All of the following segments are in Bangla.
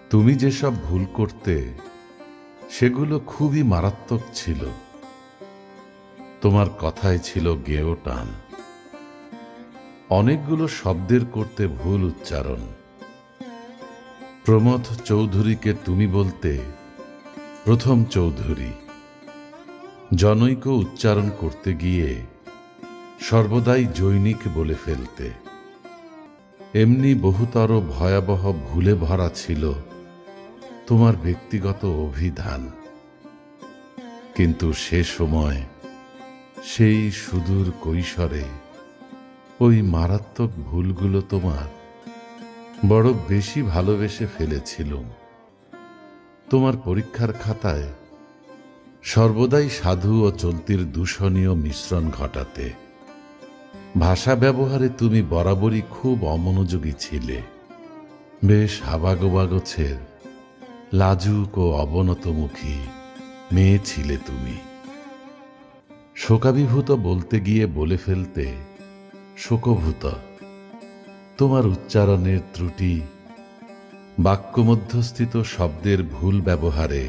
তুমি যেসব ভুল করতে সেগুলো খুবই মারাত্মক ছিল। তোমার কথায় ছিল গেঁয়ো টান, অনেকগুলো শব্দের করতে ভুল উচ্চারণ। প্রমথ চৌধুরীকে তুমি বলতে প্রথম চৌধুরী। জনৈক উচ্চারণ করতে গিয়ে সর্বদাই জৈনিক বলে ফেলতে। এমনি বহুতর ভয়াবহ ভুলে ভরা ছিল তোমার ব্যক্তিগত অভিধান। কিন্তু সে সময়, সেই সুদূর কৈশোরে ওই মারাত্মক ভুলগুলো তোমার বড় বেশি ভালোবেসে ফেলেছিলুম। তোমার পরীক্ষার খাতায় সর্বদাই সাধু ও চলতির দূষণীয় মিশ্রণ ঘটাতে। ভাষা ব্যবহারে তুমি বরাবরই খুব অমনোযোগী ছিলে। বেশ হাবাগোবাগোছের লাজুক ও অবনতমুখী মেয়ে ছিলে তুমি। শোকাভিভূত বলতে গিয়ে বলে ফেলতে শোকভূত। তোমার উচ্চারণের ত্রুটি, বাক্যমধ্যস্থিত শব্দের ভুল ব্যবহারে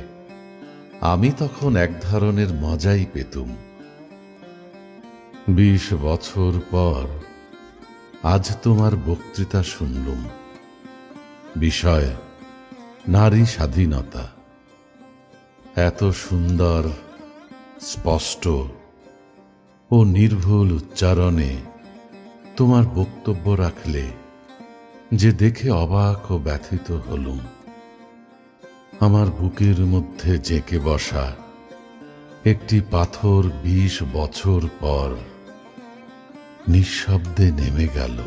আমি তখন এক ধরনের মজাই পেতুম। ২০ বছর পর আজ তোমার বক্তৃতা শুনলুম। বিষয় নারী স্বাধীনতা। এত সুন্দর, স্পষ্ট ও নির্ভুল উচ্চারণে তোমার বক্তব্য রাখলে যে দেখে অবাক ও ব্যথিত হলুম। আমার বুকের মধ্যে জেঁকে বসা একটি পাথর ২০ বছর পর নিঃশব্দে নেমে গেল।